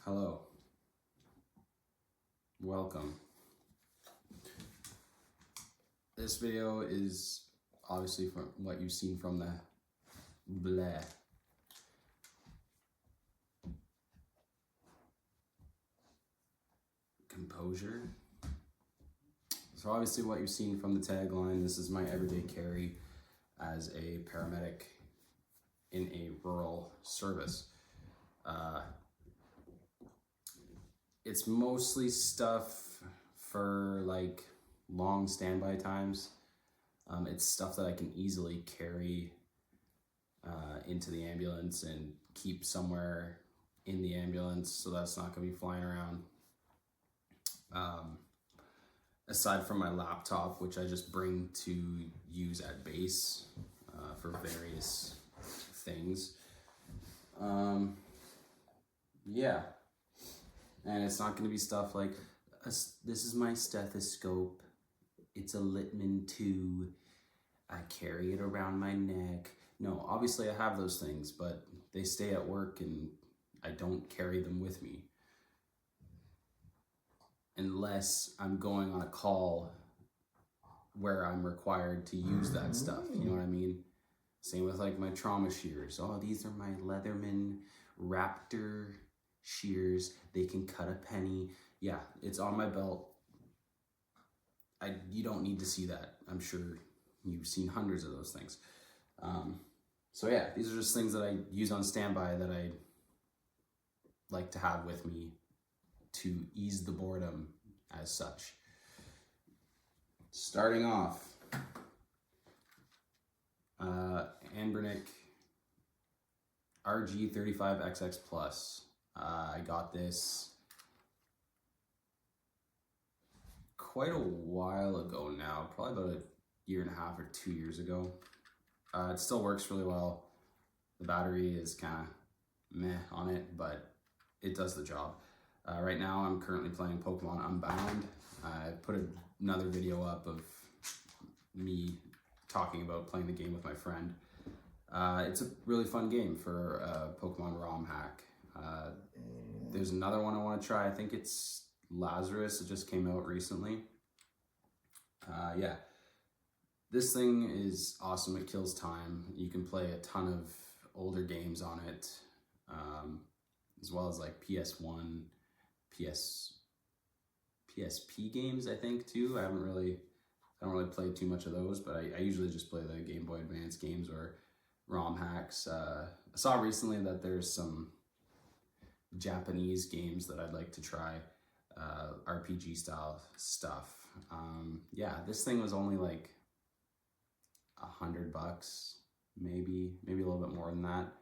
Hello. Welcome. This video is obviously from what you've seen from the blah. Composure. So obviously what you've seen from the tagline, this is my everyday carry as a paramedic in a rural service. It's mostly stuff for like long standby times. It's stuff that I can easily carry into the ambulance and keep somewhere in the ambulance, so that's not going to be flying around. Aside from my laptop, which I just bring to use at base for various things. Yeah. And it's not going to be stuff like, this is my stethoscope. It's a Littman 2. I carry it around my neck. No, obviously I have those things, but they stay at work and I don't carry them with me. Unless I'm going on a call where I'm required to use that stuff. You know what I mean? Same with like my trauma shears. Oh, these are my Leatherman Raptor shears. They can cut a penny. Yeah, it's on my belt. You don't need to see that. I'm sure you've seen hundreds of those things. So yeah, these are just things that I use on standby that I like to have with me to ease the boredom as such. Starting off, Paramedic RG35XX Plus. I got this quite a while ago now, probably about a year and a half or 2 years ago. It still works really well. The battery is kind of meh on it, but it does the job. Right now I'm currently playing Pokemon Unbound. I put another video up of me talking about playing the game with my friend. It's a really fun game for Pokemon ROM hack. There's another one I want to try. I think it's Lazarus. It just came out recently. Yeah, this thing is awesome. It kills time. You can play a ton of older games on it, as well as like PS1, PSP games, I think too. I don't really play too much of those, but I usually just play the Game Boy Advance games or ROM hacks. I saw recently that there's some Japanese games that I'd like to try, RPG style stuff. Yeah, this thing was only like $100, maybe a little bit more than that.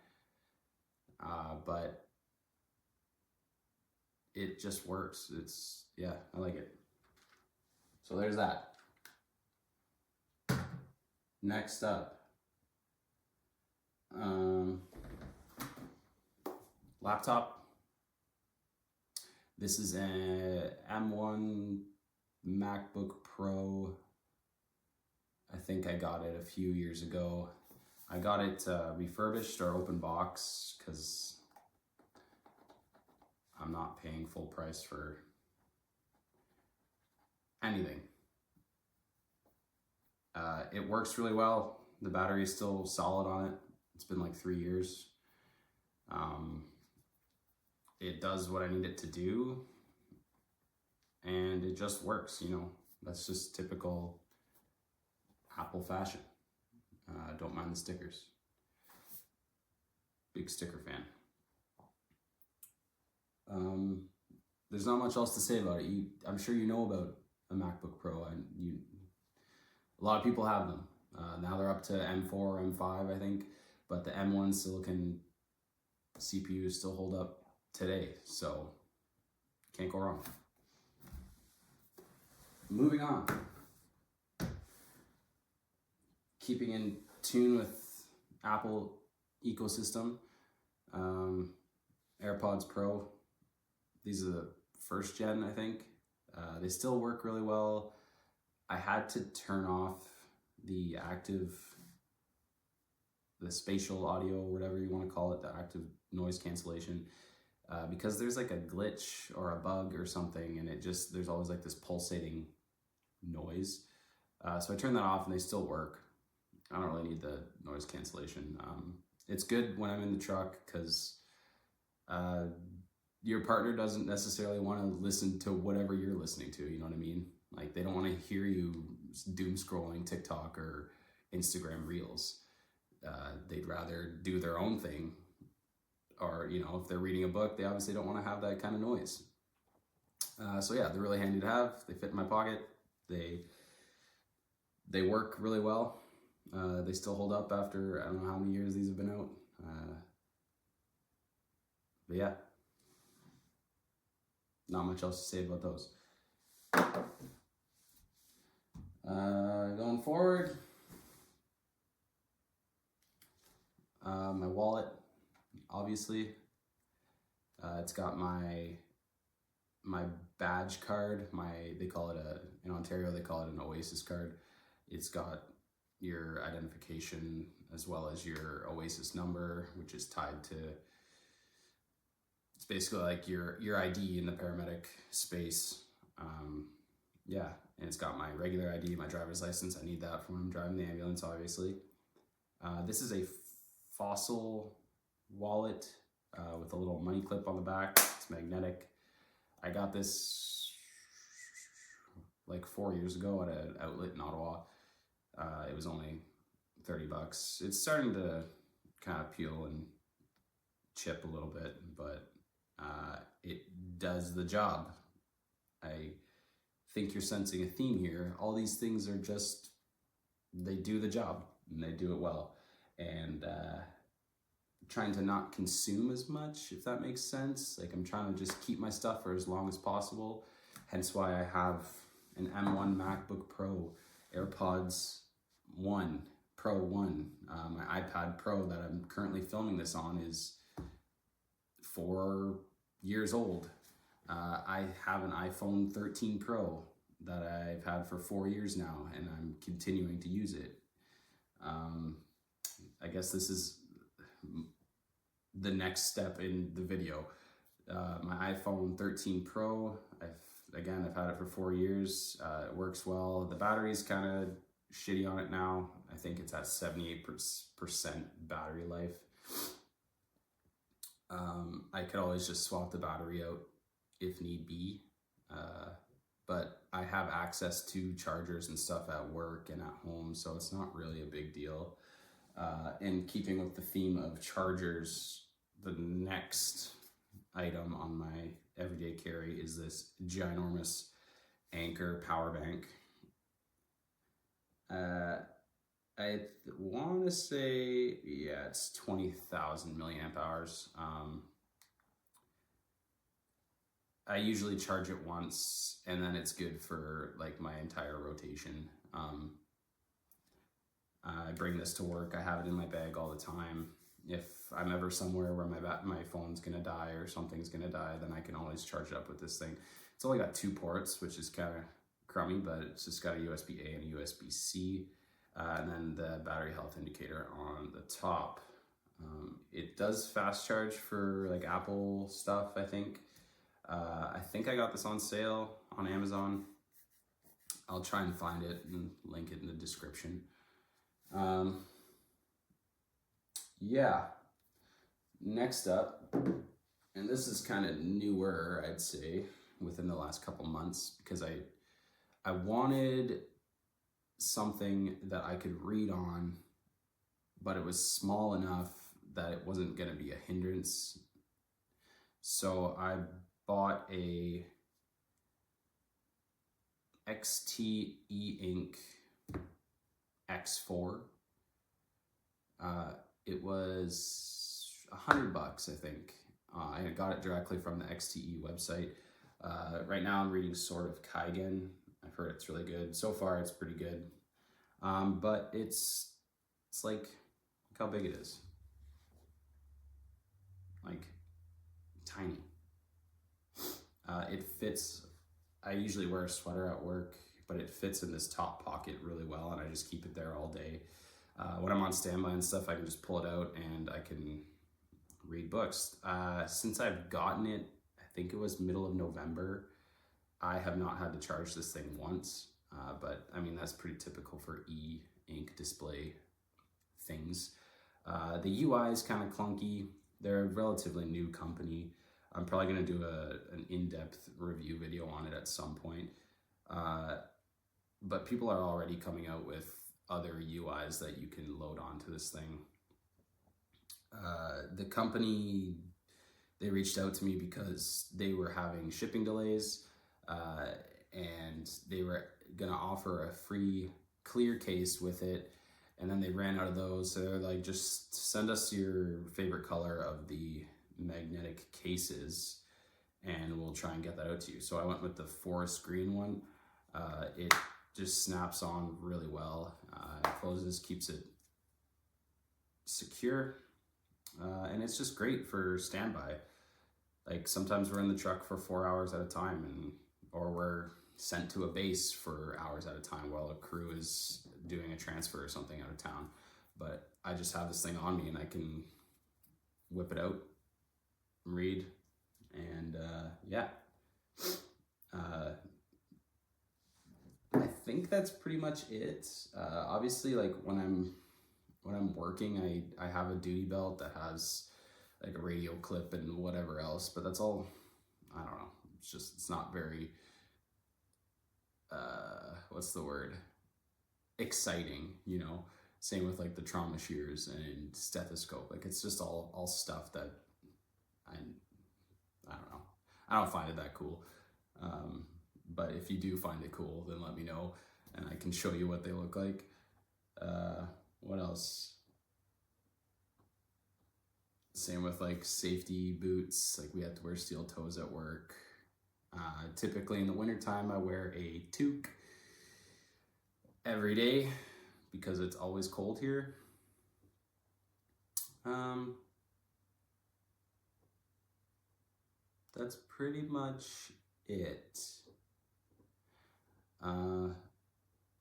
But it just works. Yeah, I like it. So there's that. Next up, laptop. This is a M1 MacBook Pro. I think I got it a few years ago. I got it refurbished or open box because I'm not paying full price for anything. It works really well. The battery is still solid on it. It's been like 3 years. It does what I need it to do, and it just works, you know. That's just typical Apple fashion. Don't mind the stickers. Big sticker fan. There's not much else to say about it. I'm sure you know about a MacBook Pro, and a lot of people have them. Now they're up to M4 or M5, I think, but the M1 Silicon CPUs still hold up today, so can't go wrong. Moving on. Keeping in tune with Apple ecosystem, AirPods Pro. These are the first gen, I think. They still work really well. I had to turn off the spatial audio, whatever you want to call it, the active noise cancellation. because there's like a glitch or a bug or something, and there's always like this pulsating noise. So I turn that off and they still work. I don't really need the noise cancellation. It's good when I'm in the truck because your partner doesn't necessarily want to listen to whatever you're listening to, you know what I mean? Like they don't want to hear you doom scrolling TikTok or Instagram reels. They'd rather do their own thing, or if they're reading a book, they obviously don't want to have that kind of noise. So yeah, they're really handy to have. They fit in my pocket. They work really well. They still hold up after I don't know how many years these have been out. But yeah, not much else to say about those. Going forward, my wallet, obviously. It's got my badge card. They call it in Ontario they call it an Oasis card. It's got your identification as well as your Oasis number, which is tied to. It's basically like your ID in the paramedic space. Yeah, and it's got my regular ID, my driver's license. I need that for when I'm driving the ambulance, obviously. This is a Fossil wallet with a little money clip on the back. It's magnetic. I got this like 4 years ago at an outlet in Ottawa. It was only $30. It's starting to kind of peel and chip a little bit, but it does the job. I think you're sensing a theme here. All these things are they do the job and they do it well. And trying to not consume as much, if that makes sense. Like I'm trying to just keep my stuff for as long as possible. Hence why I have an M1 MacBook Pro, AirPods 1, Pro 1. My iPad Pro that I'm currently filming this on is 4 years old. I have an iPhone 13 Pro that I've had for 4 years now, and I'm continuing to use it. I guess this is the next step in the video. My iPhone 13 Pro, I've had it for 4 years. It works well. The battery's kind of shitty on it now. I think it's at 78% battery life. I could always just swap the battery out if need be. But I have access to chargers and stuff at work and at home, so it's not really a big deal. In keeping with the theme of chargers, the next item on my everyday carry is this ginormous Anker power bank. I want to say, yeah, it's 20,000 milliamp hours. I usually charge it once, and then it's good for like my entire rotation. I bring this to work. I have it in my bag all the time. If I'm ever somewhere where my phone's gonna die or something's gonna die, then I can always charge it up with this thing. It's only got 2 ports, which is kind of crummy, but it's just got a USB-A and a USB-C, and then the battery health indicator on the top. It does fast charge for like Apple stuff, I think. I think I got this on sale on Amazon. I'll try and find it and link it in the description. Yeah, next up, and this is kind of newer, I'd say, within the last couple months, because I wanted something that I could read on, but it was small enough that it wasn't going to be a hindrance. So I bought a XT E-Ink X4. It was $100, I think. I got it directly from the XTE website. Right now I'm reading Sword of Kaigen. I've heard it's really good. So far it's pretty good. But it's like, look how big it is. Like, tiny. It fits, I usually wear a sweater at work, but it fits in this top pocket really well, and I just keep it there all day. When I'm on standby and stuff, I can just pull it out and I can read books. Since I've gotten it, I think it was middle of November, I have not had to charge this thing once, but I mean, that's pretty typical for e-ink display things. The UI is kind of clunky. They're a relatively new company. I'm probably going to do an in-depth review video on it at some point. But people are already coming out with other UIs that you can load onto this thing. The company, they reached out to me because they were having shipping delays, and they were gonna offer a free clear case with it, and then they ran out of those. So they're like, just send us your favorite color of the magnetic cases and we'll try and get that out to you. So I went with the forest green one. It just snaps on really well. It closes, keeps it secure, and it's just great for standby. Like sometimes we're in the truck for 4 hours at a time, or we're sent to a base for hours at a time while a crew is doing a transfer or something out of town. But I just have this thing on me and I can whip it out, read, and yeah. I think that's pretty much it. Obviously, like when I'm working, I have a duty belt that has like a radio clip and whatever else, but that's all. I don't know. It's not very what's the word? Exciting, you know. Same with like the trauma shears and stethoscope. Like it's just all stuff that I don't know. I don't find it that cool. But if you do find it cool, then let me know and I can show you what they look like. What else? Same with like safety boots. Like we have to wear steel toes at work. Typically in the wintertime, I wear a toque every day because it's always cold here. That's pretty much it.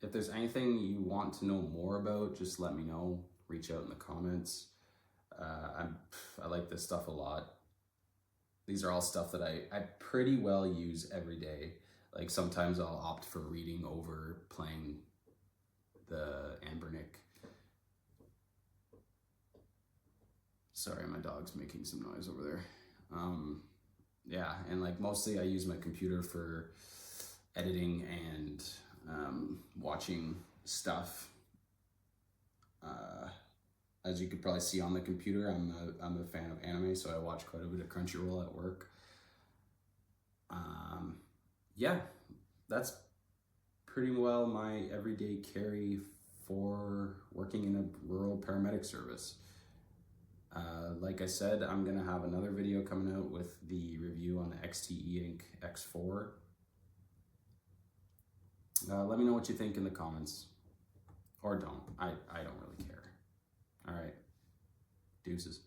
If there's anything you want to know more about, just let me know. Reach out in the comments. I like this stuff a lot. These are all stuff that I pretty well use every day. Like sometimes I'll opt for reading over playing the Ambernick. Sorry, my dog's making some noise over there. Yeah, and like mostly I use my computer for editing and watching stuff. As you could probably see on the computer, I'm a fan of anime, so I watch quite a bit of Crunchyroll at work. Yeah, that's pretty well my everyday carry for working in a rural paramedic service. Like I said, I'm gonna have another video coming out with the review on the XT E-Ink X4. Let me know what you think in the comments, or don't. I don't really care. All right, deuces.